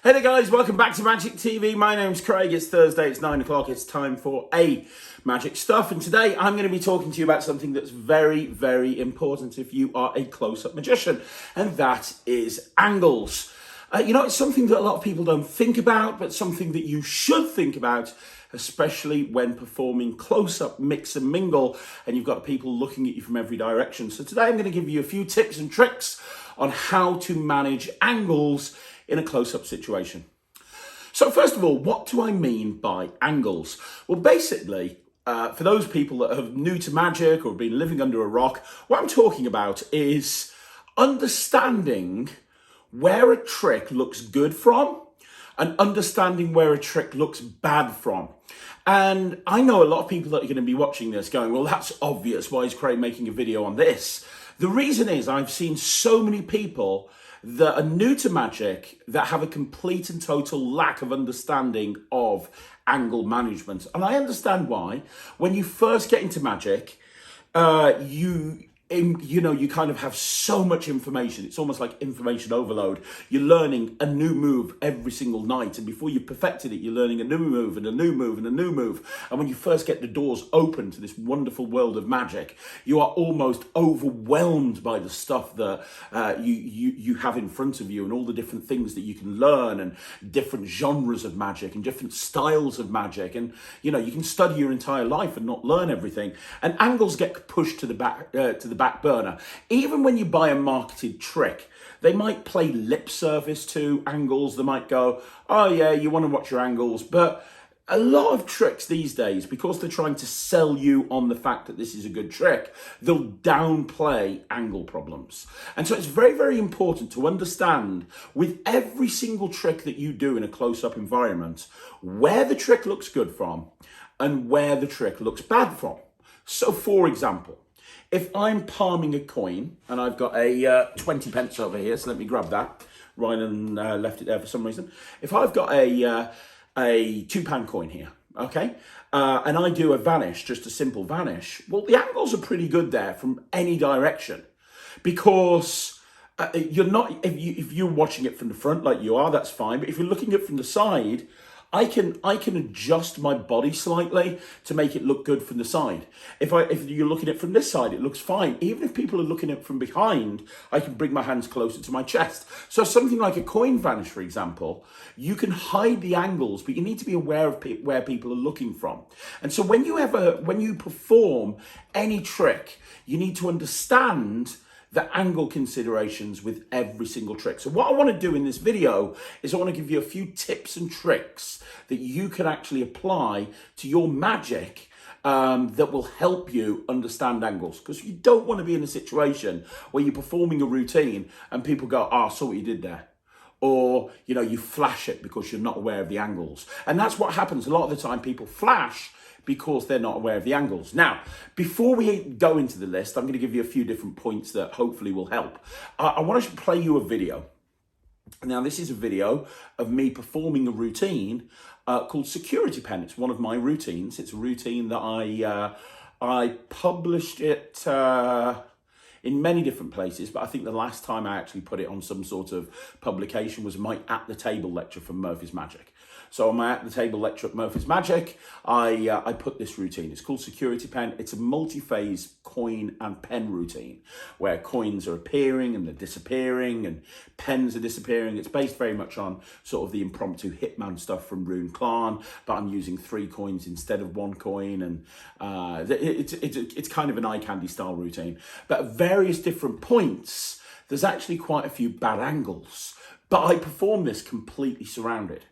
Hey there guys, welcome back to Magic TV. My name's Craig, it's Thursday, it's 9 o'clock, it's time for a Magic Stuff. And today I'm going to be talking to you about something that's very, very important if you are a close-up magician. And that is angles. It's something that a lot of people don't think about, but something that you should think about, especially when performing close-up mix and mingle, and you've got people looking at you from every direction. So today I'm going to give you a few tips and tricks on how to manage angles in a close-up situation. So first of all, what do I mean by angles? Well, basically, for those people that are new to magic or have been living under a rock, what I'm talking about is understanding where a trick looks good from and understanding where a trick looks bad from. And I know a lot of people that are going to be watching this going, well, that's obvious. Why is Craig making a video on this? The reason is I've seen so many people that are new to magic that have a complete and total lack of understanding of angle management. And I understand why. When you first get into magic, you kind of have so much information. It's almost like information overload. You're learning a new move every single night. And before you've perfected it, you're learning a new move and a new move and a new move. And when you first get the doors open to this wonderful world of magic, you are almost overwhelmed by the stuff that you have in front of you and all the different things that you can learn and different genres of magic and different styles of magic. And, you can study your entire life and not learn everything. And angles get pushed to the back burner. Even when you buy a marketed trick, they might play lip service to angles. They might go, oh yeah, you want to watch your angles. But a lot of tricks these days, because they're trying to sell you on the fact that this is a good trick, they'll downplay angle problems. And so it's very, very important to understand with every single trick that you do in a close-up environment, where the trick looks good from and where the trick looks bad from. So for example, if I'm palming a coin, and I've got a 20 pence over here, so let me grab that. Ryan left it there for some reason. If I've got a £2 coin here, okay, and I do a vanish, just a simple vanish, well, the angles are pretty good there from any direction, because you're not, if you're watching it from the front like you are, that's fine. But if you're looking at it from the side, I can adjust my body slightly to make it look good from the side. If you're looking at it from this side, it looks fine. Even if people are looking at it from behind, I can bring my hands closer to my chest. So something like a coin vanish, for example, you can hide the angles, but you need to be aware of where people are looking from. And so when you perform any trick, you need to understand the angle considerations with every single trick. So what I want to do in this video is I want to give you a few tips and tricks that you can actually apply to your magic that will help you understand angles. Because you don't want to be in a situation where you're performing a routine and people go, oh, I saw what you did there. Or, you flash it because you're not aware of the angles. And that's what happens. A lot of the time people flash because they're not aware of the angles. Now, before we go into the list, I'm going to give you a few different points that hopefully will help. I want to play you a video. Now, this is a video of me performing a routine called Security Pen. It's one of my routines. It's a routine that I published it in many different places, but I think the last time I actually put it on some sort of publication was my At the Table lecture from Murphy's Magic. So on my At the Table lecture at Murphy's Magic, I put this routine. It's called Security Pen. It's a multi-phase coin and pen routine where coins are appearing and they're disappearing and pens are disappearing. It's based very much on sort of the impromptu hitman stuff from Rune Klan, but I'm using 3 coins instead of 1 coin. And it's kind of an eye candy style routine. But at various different points, there's actually quite a few bad angles. But I perform this completely surrounded.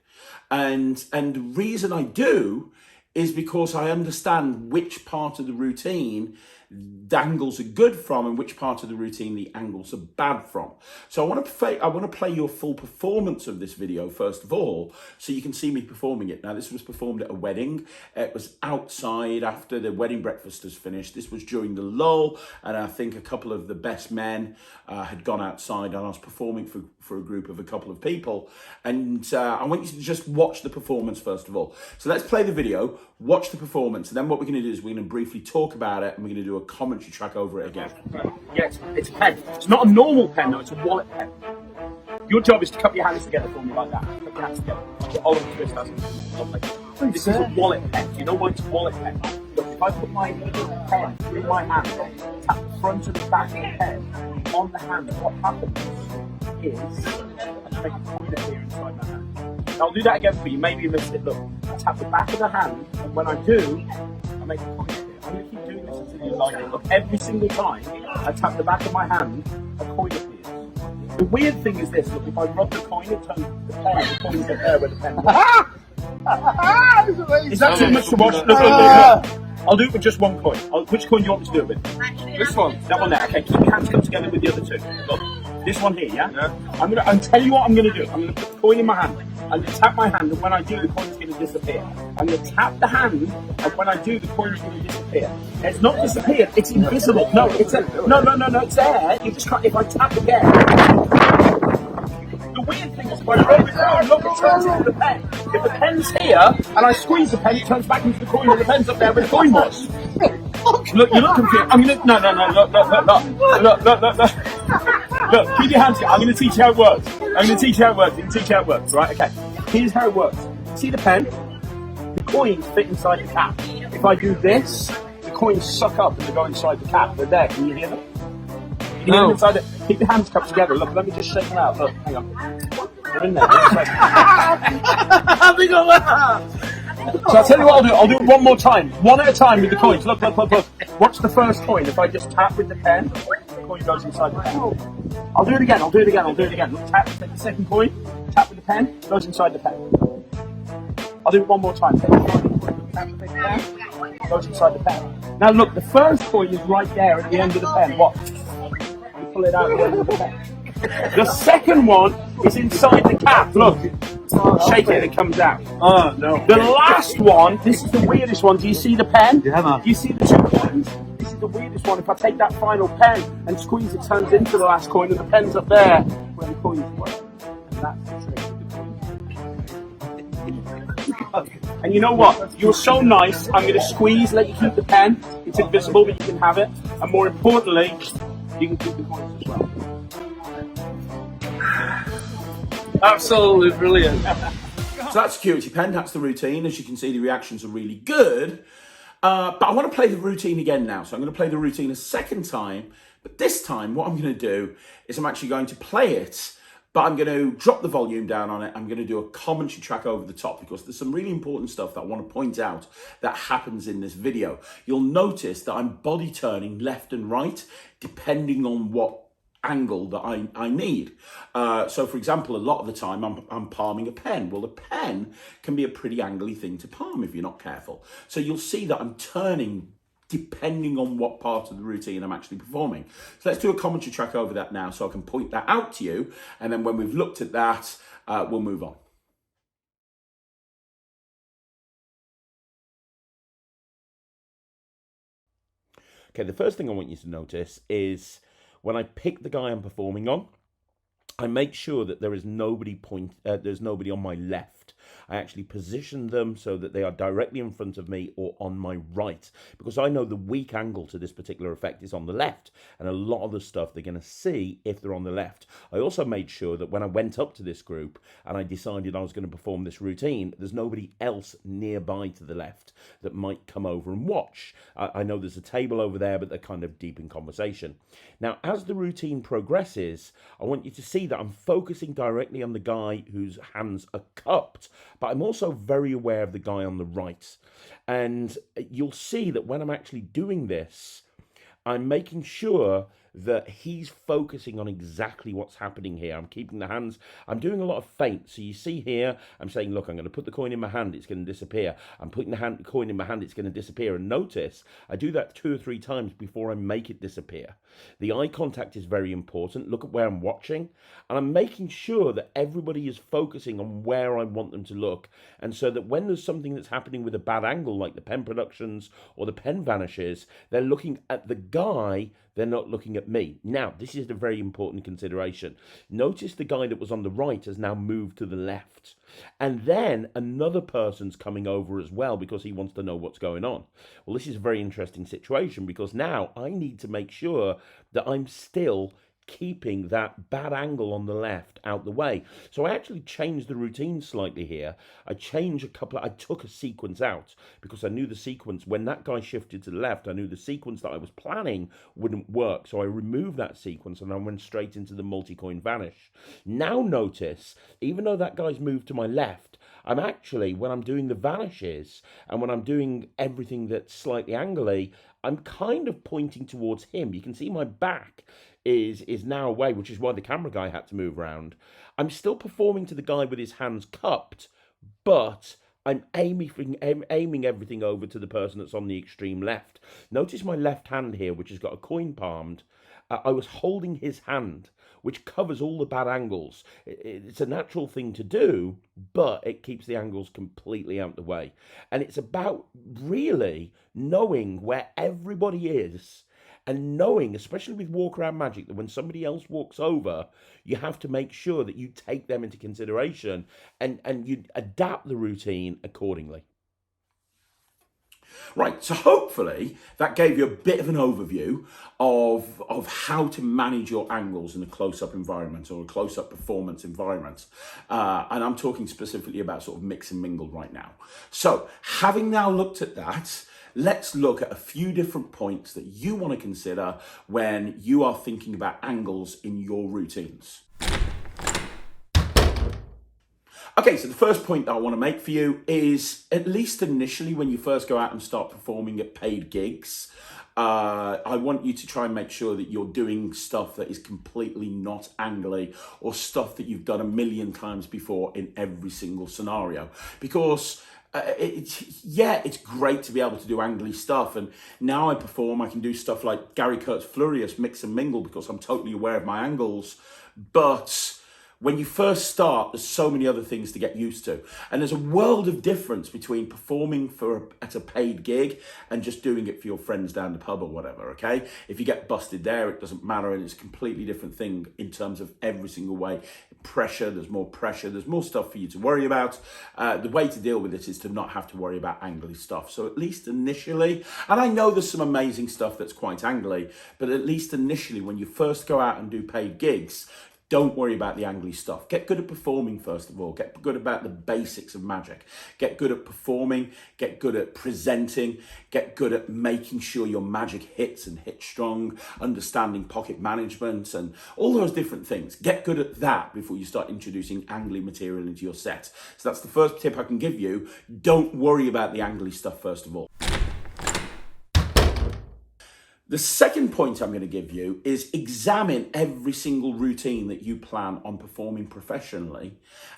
And the reason I do is because I understand which part of the routine the angles are good from and which part of the routine the angles are bad from. So I want to play your full performance of this video first of all, so you can see me performing it. Now, this was performed at a wedding. It was outside after the wedding breakfast was finished. This was during the lull, and I think a couple of the best men had gone outside, and I was performing for a group of a couple of people. And I want you to just watch the performance first of all. So let's play the video, watch the performance, and then what we're going to do is we're going to briefly talk about it, and we're going to do a commentary track over it again. Yeah, it's a pen. It's not a normal pen though, it's a wallet pen. Your job is to cup your hands together for me like that. Cup your hands together. Your Oliver Twist has lovely. This is a wallet pen. Do you know why it's a wallet pen? Look, if I put my pen in my hand, tap the front and the back of the pen on the hand, what happens is I make a coin appear inside my hand. I'll do that again for you. Maybe you missed it. Look, I tap the back of the hand, and when I do, I make a coin appear. I'm going to keep doing this until you like it. Look, every single time I tap the back of my hand, a coin appears. The weird thing is this. Look, if I rub the coin, it turns the coin's up there where the pen is. Is that too much to watch? Look. I'll do it with just one coin. Which coin do you want me to do it with? This one. That one there. Okay, keep your hands come together with the other two. Look, this one here, yeah? I'll tell you what I'm going to do. I'm going to put the coin in my hand. I'm going to tap my hand, and when I do, the coin's going to disappear. I'm going to tap the hand, and when I do, the coin's going to disappear. It's not disappeared. It's invisible. No, it's there. You just can't. If I tap again. The weird thing is when I rub it down, look, it turns into the pen. If the pen's here, and I squeeze the pen, it turns back into the coin, and the pen's up there where the coin was. Look, you're not confused. I'm gonna, no. Look, keep your hands together. I'm gonna teach you how it works. You can teach you how it works, right? Okay. Here's how it works. See the pen? The coins fit inside the cap. If I do this, the coins suck up and they go inside the cap. They're there. Can you hear them? You can hear them inside it. Keep your hands cupped together. Look, let me just shake them out. Look, hang on. They're in there. So I'll tell you what I'll do. I'll do it one more time. One at a time with the coins. Look. Watch the first coin. If I just tap with the pen, the coin goes inside the pen. I'll do it again. Look, tap the second coin. Tap with the pen. Goes inside the pen. I'll do it one more time. Tap with the pen. Goes inside the pen. Now look, the first coin is right there at the end of the pen. Watch. You pull it out at the end of the pen. The second one is inside the cap. Look. Shake it and it comes out. Oh, no. The last one, this is the weirdest one. Do you see the pen? Yeah, man. Do you see the two coins? This is the weirdest one. If I take that final pen and squeeze, it turns into the last coin, and the pen's up there where the coins were. And that's the trick. And you know what? You're so nice. I'm going to squeeze, let you keep the pen. It's invisible, but you can have it. And more importantly, you can keep the coins as well. Absolutely brilliant. So that's security pen, that's the routine. As you can see, the reactions are really good. But I want to play the routine again now. So I'm going to play the routine a second time. But this time, what I'm going to do is I'm actually going to play it, but I'm going to drop the volume down on it. I'm going to do a commentary track over the top because there's some really important stuff that I want to point out that happens in this video. You'll notice that I'm body turning left and right, depending on what angle that I need. So for example, a lot of the time I'm palming a pen. Well, the pen can be a pretty angly thing to palm if you're not careful. So you'll see that I'm turning depending on what part of the routine I'm actually performing. So let's do a commentary track over that now so I can point that out to you. And then when we've looked at that, we'll move on. Okay, the first thing I want you to notice is when I pick the guy I'm performing on, I make sure that there is nobody there's nobody on my left. I actually position them so that they are directly in front of me or on my right, because I know the weak angle to this particular effect is on the left, and a lot of the stuff they're going to see if they're on the left. I also made sure that when I went up to this group and I decided I was going to perform this routine, there's nobody else nearby to the left that might come over and watch. I know there's a table over there, but they're kind of deep in conversation. Now, as the routine progresses, I want you to see that I'm focusing directly on the guy whose hands are cupped, but I'm also very aware of the guy on the right. And you'll see that when I'm actually doing this, I'm making sure that he's focusing on exactly what's happening here. I'm keeping the hands, I'm doing a lot of feints. So you see here, I'm saying, look, I'm going to put the coin in my hand, it's going to disappear. I'm putting the coin in my hand, it's going to disappear. And notice, I do that 2 or 3 times before I make it disappear. The eye contact is very important. Look at where I'm watching. And I'm making sure that everybody is focusing on where I want them to look. And so that when there's something that's happening with a bad angle, like the pen productions or the pen vanishes, they're looking at the guy, they're not looking at me. Now, this is a very important consideration. Notice the guy that was on the right has now moved to the left. And then another person's coming over as well because he wants to know what's going on. Well, this is a very interesting situation because now I need to make sure that I'm still keeping that bad angle on the left out the way. So I actually changed the routine slightly here. I took a sequence out because I knew the sequence, when that guy shifted to the left, I knew the sequence that I was planning wouldn't work. So I removed that sequence and I went straight into the multi-coin vanish. Now notice, even though that guy's moved to my left, I'm actually, when I'm doing the vanishes and when I'm doing everything that's slightly angly, I'm kind of pointing towards him. You can see my back is now away, which is why the camera guy had to move around. I'm still performing to the guy with his hands cupped, but I'm aiming everything over to the person that's on the extreme left. Notice my left hand here, which has got a coin palmed. I was holding his hand, which covers all the bad angles. It's a natural thing to do, but it keeps the angles completely out of the way. And it's about really knowing where everybody is and knowing, especially with walk around magic, that when somebody else walks over, you have to make sure that you take them into consideration and you adapt the routine accordingly. Right, so hopefully that gave you a bit of an overview of how to manage your angles in a close-up environment or a close-up performance environment. And I'm talking specifically about sort of mix and mingle right now. So having now looked at that, let's look at a few different points that you want to consider when you are thinking about angles in your routines. Okay, so the first point that I want to make for you is, at least initially when you first go out and start performing at paid gigs, I want you to try and make sure that you're doing stuff that is completely not angly or stuff that you've done a million times before in every single scenario. Because it's great to be able to do angly stuff, and now I can do stuff like Gary Kurt's Furious Mix and Mingle because I'm totally aware of my angles, but when you first start, there's so many other things to get used to. And there's a world of difference between performing at a paid gig and just doing it for your friends down the pub or whatever, okay? If you get busted there, it doesn't matter, and it's a completely different thing in terms of every single way. Pressure, there's more stuff for you to worry about. The way to deal with it is to not have to worry about angly stuff. So at least initially, and I know there's some amazing stuff that's quite angly, but at least initially when you first go out and do paid gigs, don't worry about the angly stuff. Get good at performing, first of all. Get good about the basics of magic. Get good at performing. Get good at presenting. Get good at making sure your magic hits and hits strong. Understanding pocket management and all those different things. Get good at that before you start introducing angly material into your set. So that's the first tip I can give you. Don't worry about the angly stuff, first of all. The second point I'm going to give you is examine every single routine that you plan on performing professionally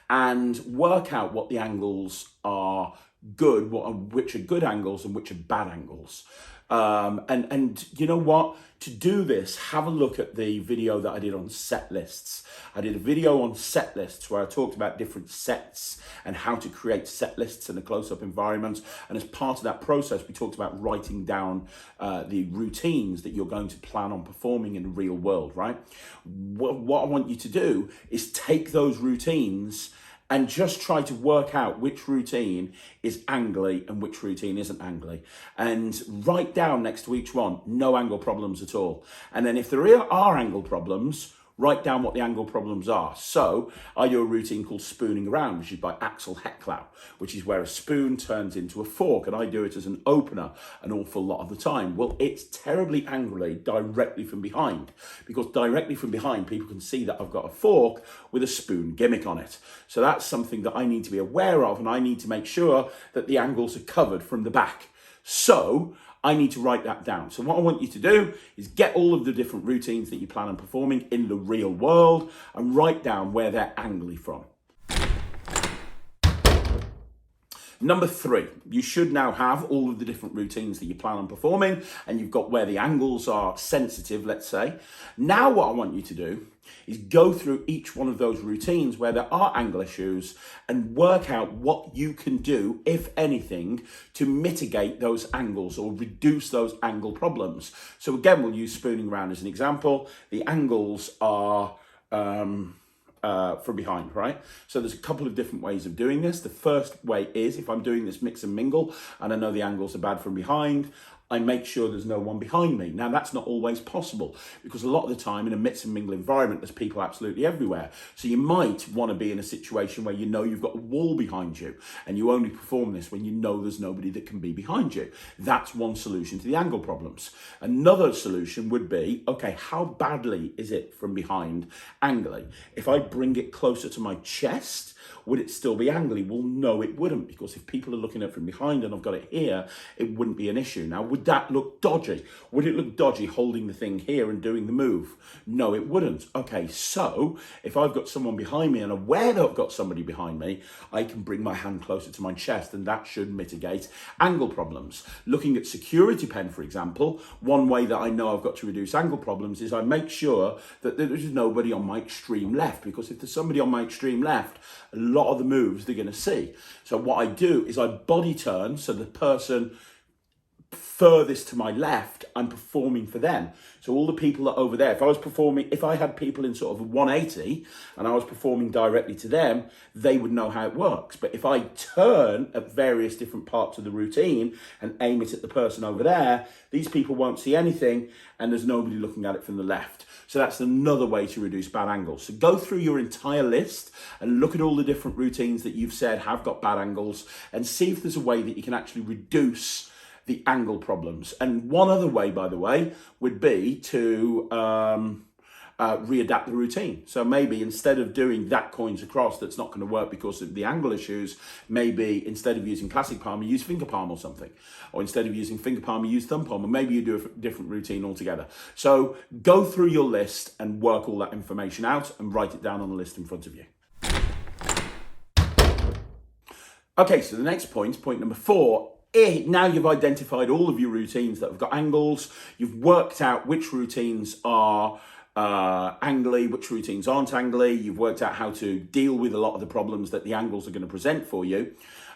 and work out what the angles are good, which are good angles and which are bad angles. And you know what? To do this, have a look at the video that I did on set lists. I did a video on set lists where I talked about different sets and how to create set lists in a close-up environment. And as part of that process, we talked about writing down the routines that you're going to plan on performing in the real world, right? What I want you to do is take those routines and just try to work out which routine is angly and which routine isn't angly. And write down next to each one, no angle problems at all. And then if there are angle problems, write down what the angle problems are. So I do a routine called Spooning Around, which is by Axel Hecklau, which is where a spoon turns into a fork, and I do it as an opener an awful lot of the time. Well, it's terribly angry directly from behind, because directly from behind, people can see that I've got a fork with a spoon gimmick on it. So that's something that I need to be aware of, and I need to make sure that the angles are covered from the back. So I need to write that down. So what I want you to do is get all of the different routines that you plan on performing in the real world and write down where they're angly from. Number 3, you should now have all of the different routines that you plan on performing, and you've got where the angles are sensitive, let's say. Now what I want you to do is go through each one of those routines where there are angle issues and work out what you can do, if anything, to mitigate those angles or reduce those angle problems. So again, we'll use Spooning Around as an example. The angles are from behind, right? So there's a couple of different ways of doing this. The first way is, if I'm doing this mix and mingle and I know the angles are bad from behind, I make sure there's no one behind me. Now, that's not always possible because a lot of the time in a mix and mingle environment, there's people absolutely everywhere. So you might want to be in a situation where you know you've got a wall behind you, and you only perform this when you know there's nobody that can be behind you. That's one solution to the angle problems. Another solution would be, okay, how badly is it from behind angly? If I bring it closer to my chest, would it still be angly? Well, no, it wouldn't, because if people are looking at it from behind and I've got it here, it wouldn't be an issue. Now, would that look dodgy? Would it look dodgy holding the thing here and doing the move? No, it wouldn't. Okay, so if I've got someone behind me and aware that I've got somebody behind me, I can bring my hand closer to my chest, and that should mitigate angle problems. Looking at security pen, for example, one way that I know I've got to reduce angle problems is I make sure that there's nobody on my extreme left, because if there's somebody on my extreme left, a lot of the moves they're going to see. So what I do is I body turn so the person furthest to my left, I'm performing for them. So all the people that are over there, if I had people in sort of a 180 and I was performing directly to them, they would know how it works. But if I turn at various different parts of the routine and aim it at the person over there, these people won't see anything and there's nobody looking at it from the left. So that's another way to reduce bad angles. So go through your entire list and look at all the different routines that you've said have got bad angles, and see if there's a way that you can actually reduce the angle problems. And one other way, by the way, would be to readapt the routine. So maybe instead of doing that coins across, that's not going to work because of the angle issues, maybe instead of using classic palm, you use finger palm or something. Or instead of using finger palm, you use thumb palm, or maybe you do a different routine altogether. So go through your list and work all that information out and write it down on the list in front of you. Okay, so the next point number 4, now you've identified all of your routines that have got angles. You've worked out which routines are angly, which routines aren't angly. You've worked out how to deal with a lot of the problems that the angles are going to present for you.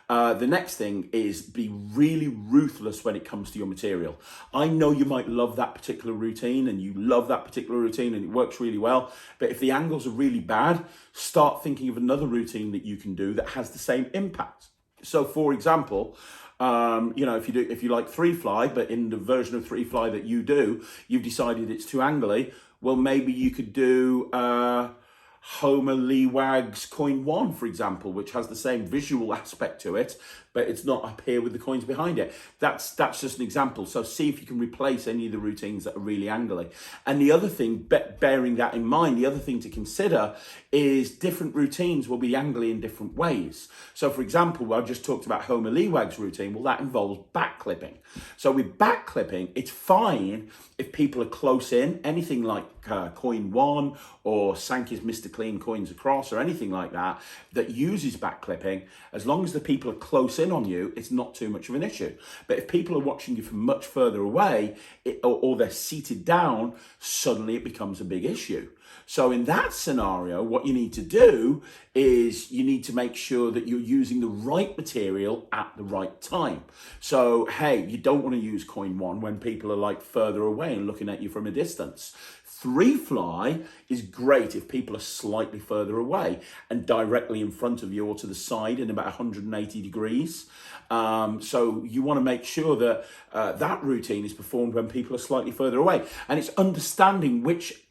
The next thing is be really ruthless when it comes to your material. I know you might love that particular routine and you love that particular routine and it works really well, but if the angles are really bad, start thinking of another routine that you can do that has the same impact. So for example, if you like 3-fly, but in the version of 3-fly that you do, you've decided it's too angly, well, maybe you could do Homer Lee Wag's coin 1, for example, which has the same visual aspect to it, but it's not up here with the coins behind it. That's just an example. So see if you can replace any of the routines that are really angly. And the other thing, bearing that in mind, the other thing to consider is different routines will be angly in different ways. So for example, I just talked about Homer Lee Wag's routine. Well, that involves back clipping. So with back clipping, it's fine if people are close in, anything like coin 1 or Sankey's Mr. Clean coins across or anything like that uses back clipping, as long as the people are close in on you, it's not too much of an issue. But if people are watching you from much further away or they're seated down, suddenly it becomes a big issue. So in that scenario, what you need to do is you need to make sure that you're using the right material at the right time. So, hey, you don't want to use coin 1 when people are like further away and looking at you from a distance. 3-fly is great if people are slightly further away and directly in front of you or to the side in about 180 degrees. So you want to make sure that that routine is performed when people are slightly further away. And it's understanding which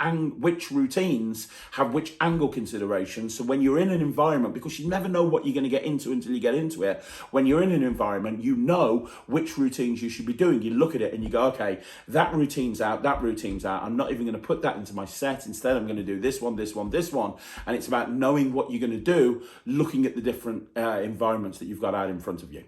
routines have which angle considerations. So when you're in an environment, because you never know what you're going to get into until you get into it, when you're in an environment, you know which routines you should be doing. You look at it and you go, okay, that routine's out, that routine's out. I'm not even going to put that into my set. Instead, I'm going to do this one, this one, this one. And it's about knowing what you're going to do, looking at the different environments that you've got out in front of you.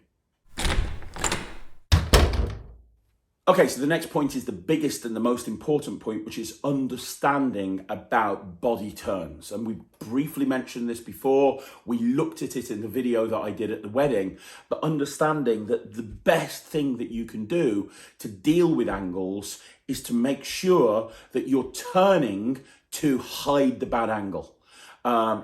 Okay, so the next point is the biggest and the most important point, which is understanding about body turns. And we briefly mentioned this before. We looked at it in the video that I did at the wedding, but understanding that the best thing that you can do to deal with angles is to make sure that you're turning to hide the bad angle.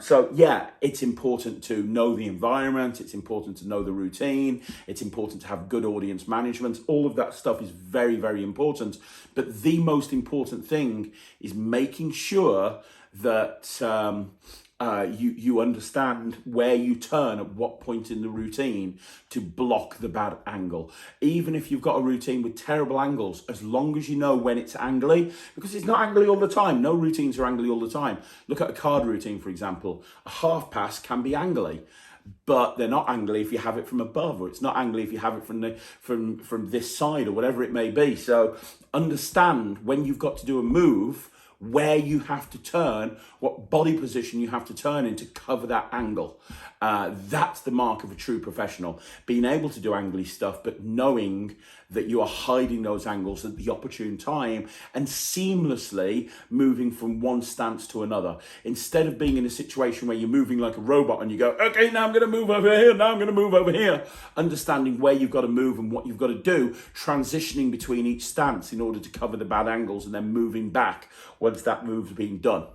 So yeah, it's important to know the environment. It's important to know the routine. It's important to have good audience management. All of that stuff is very, very important. But the most important thing is making sure that you understand where you turn at what point in the routine to block the bad angle. Even if you've got a routine with terrible angles, as long as you know when it's angly, because it's not angly all the time. No routines are angly all the time. Look at a card routine, for example. A half pass can be angly, but they're not angly if you have it from above, or it's not angly if you have it from this side, or whatever it may be. So understand when you've got to do a move, where you have to turn, what body position you have to turn in to cover that angle. That's the mark of a true professional. Being able to do angly stuff, but knowing that you are hiding those angles at the opportune time and seamlessly moving from one stance to another. Instead of being in a situation where you're moving like a robot and you go, okay, now I'm going to move over here, now I'm going to move over here. Understanding where you've got to move and what you've got to do, transitioning between each stance in order to cover the bad angles, and then moving back once that move's been done.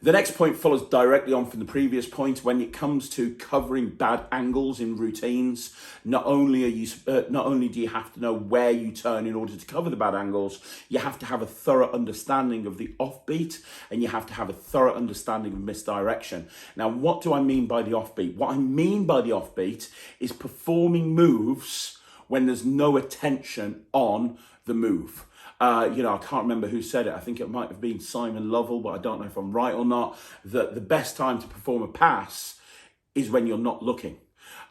The next point follows directly on from the previous point. When it comes to covering bad angles in routines, not only do you have to know where you turn in order to cover the bad angles, you have to have a thorough understanding of the offbeat, and you have to have a thorough understanding of misdirection. Now, what do I mean by the offbeat? What I mean by the offbeat is performing moves when there's no attention on the move. I can't remember who said it. I think it might have been Simon Lovell, but I don't know if I'm right or not, that the best time to perform a pass is when you're not looking.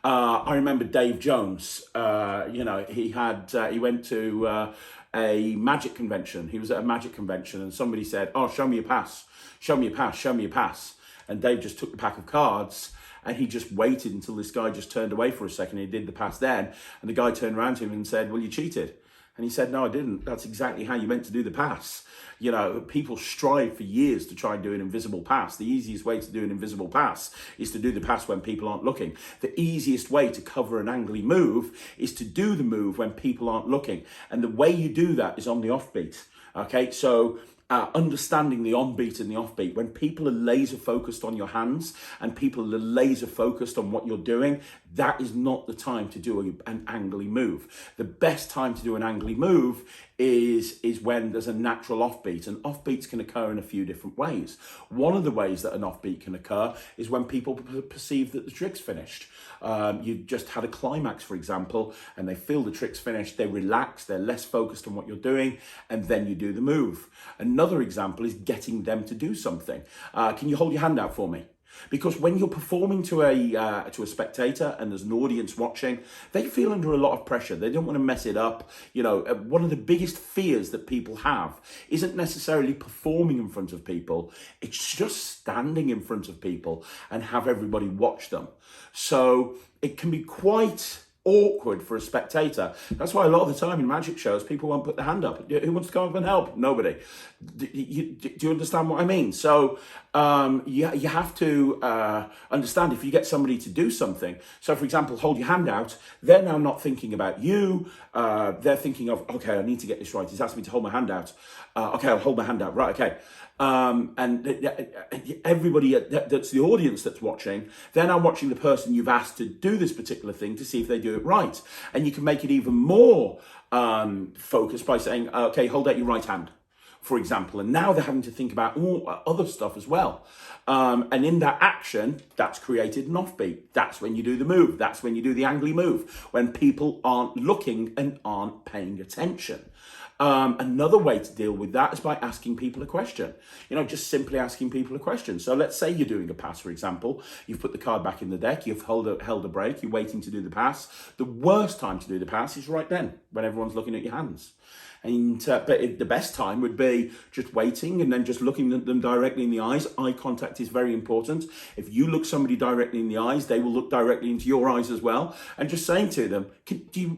I remember Dave Jones, he went to a magic convention. He was at a magic convention and somebody said, oh, show me a pass, show me a pass, show me a pass. And Dave just took the pack of cards and he just waited until this guy just turned away for a second. He did the pass then. And the guy turned around to him and said, well, you cheated. And he said, no, I didn't. That's exactly how you meant to do the pass. People strive for years to try and do an invisible pass. The easiest way to do an invisible pass is to do the pass when people aren't looking. The easiest way to cover an angly move is to do the move when people aren't looking. And the way you do that is on the offbeat. Okay, so understanding the on-beat and the off-beat. When people are laser focused on your hands and people are laser focused on what you're doing, that is not the time to do an angly move. The best time to do an angly move is when there's a natural offbeat, and offbeats can occur in a few different ways. One of the ways that an offbeat can occur is when people perceive that the trick's finished. You just had a climax, for example, and they feel the trick's finished, they relax, they're less focused on what you're doing, and then you do the move. Another example is getting them to do something. Can you hold your hand out for me? Because when you're performing to a spectator and there's an audience watching, they feel under a lot of pressure. They don't want to mess it up. One of the biggest fears that people have isn't necessarily performing in front of people. It's just standing in front of people and have everybody watch them. So it can be quite awkward for a spectator. That's why a lot of the time in magic shows, people won't put their hand up. Who wants to come up and help? Nobody. Do you understand what I mean? So you have to understand if you get somebody to do something. So for example, hold your hand out. They're now not thinking about you. They're thinking of, okay, I need to get this right. He's asked me to hold my hand out. Okay, I'll hold my hand out. Right, okay. And everybody that's the audience that's watching, they're now watching the person you've asked to do this particular thing to see if they do it right. And you can make it even more focused by saying, okay, hold out your right hand, for example. And now they're having to think about other stuff as well. And in that action, that's created an offbeat. That's when you do the move. That's when you do the angly move, when people aren't looking and aren't paying attention. Another way to deal with that is by asking people a question. Just simply asking people a question. So let's say you're doing a pass, for example. You've put the card back in the deck. You've held a break. You're waiting to do the pass. The worst time to do the pass is right then, when everyone's looking at your hands. But the best time would be just waiting and then just looking at them directly in the eyes. Eye contact is very important. If you look somebody directly in the eyes, they will look directly into your eyes as well. And just saying to them,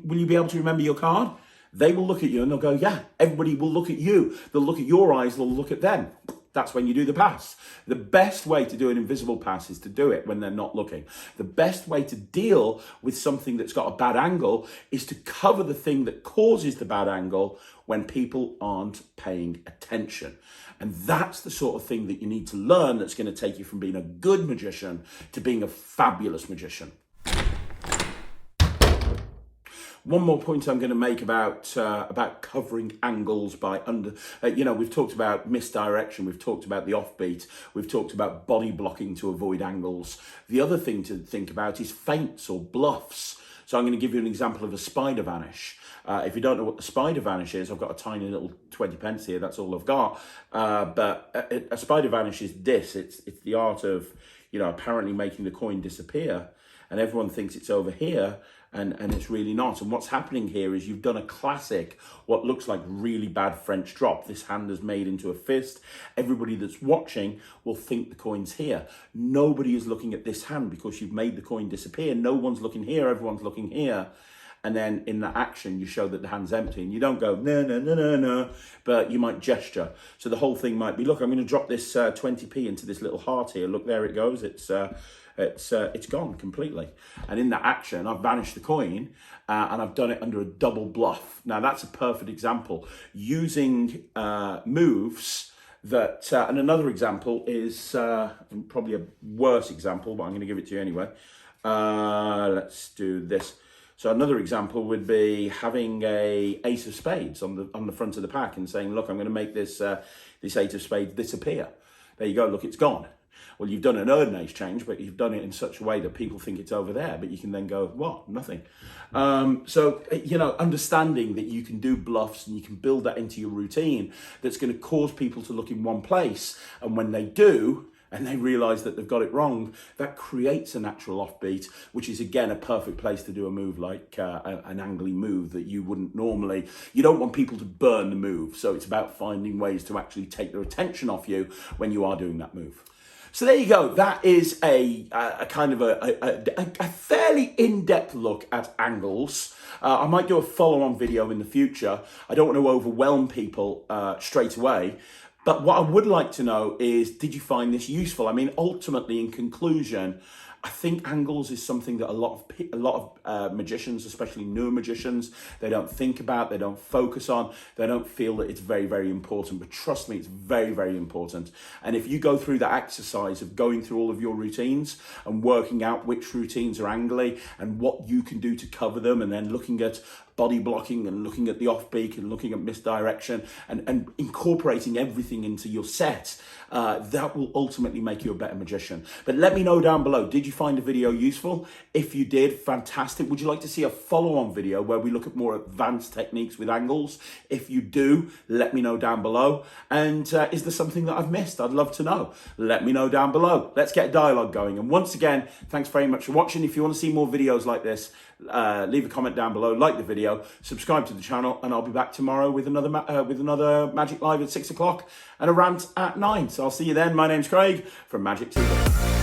will you be able to remember your card? They will look at you and they'll go, yeah, everybody will look at you. They'll look at your eyes, they'll look at them. That's when you do the pass. The best way to do an invisible pass is to do it when they're not looking. The best way to deal with something that's got a bad angle is to cover the thing that causes the bad angle when people aren't paying attention. And that's the sort of thing that you need to learn that's going to take you from being a good magician to being a fabulous magician. One more point I'm going to make about covering angles by we've talked about misdirection, we've talked about the offbeat, we've talked about body blocking to avoid angles. The other thing to think about is feints or bluffs. So I'm going to give you an example of a spider vanish. If you don't know what the spider vanish is, I've got a tiny little 20 pence here, that's all I've got. But a spider vanish is this, it's the art of, apparently making the coin disappear, and everyone thinks it's over here, and it's really not. And what's happening here is you've done a classic, what looks like really bad French drop. This hand is made into a fist. Everybody that's watching will think the coin's here. Nobody is looking at this hand because you've made the coin disappear. No one's looking here, everyone's looking here. And then in the action, you show that the hand's empty, and you don't go, no, no, no, no, no, but you might gesture. So the whole thing might be, look, I'm going to drop this 20p into this little heart here. Look, there it goes. It's gone completely. And in that action, I've vanished the coin, and I've done it under a double bluff. Now, that's a perfect example. Using moves that, and another example is probably a worse example, but I'm going to give it to you anyway. Let's do this. So another example would be having a ace of spades on the front of the pack and saying, look, I'm going to make this ace of spades disappear. There you go, look, it's gone. Well, you've done an ace change, but you've done it in such a way that people think it's over there, but you can then go, what? Nothing. So, understanding that you can do bluffs and you can build that into your routine, that's going to cause people to look in one place. And when they do, and they realize that they've got it wrong, that creates a natural offbeat, which is, again, a perfect place to do a move like an angly move that you wouldn't normally. You don't want people to burn the move. So it's about finding ways to actually take their attention off you when you are doing that move. So there you go. That is a kind of a fairly in-depth look at angles. I might do a follow-on video in the future. I don't want to overwhelm people straight away. But what I would like to know is, did you find this useful? I mean, ultimately, in conclusion, I think angles is something that a lot of magicians, especially newer magicians, they don't think about, they don't focus on, they don't feel that it's very, very important. But trust me, it's very, very important. And if you go through that exercise of going through all of your routines and working out which routines are angly and what you can do to cover them, and then looking at body blocking and looking at the offbeat and looking at misdirection and incorporating everything into your set, that will ultimately make you a better magician. But let me know down below, did you find the video useful? If you did, fantastic. Would you like to see a follow-on video where we look at more advanced techniques with angles? If you do, let me know down below. And is there something that I've missed? I'd love to know. Let me know down below. Let's get a dialogue going. And once again, thanks very much for watching. If you want to see more videos like this, leave a comment down below, like the video, subscribe to the channel, and I'll be back tomorrow with another Magic Live at 6 o'clock and a rant at 9. So I'll see you then. My name's Craig from Magic TV.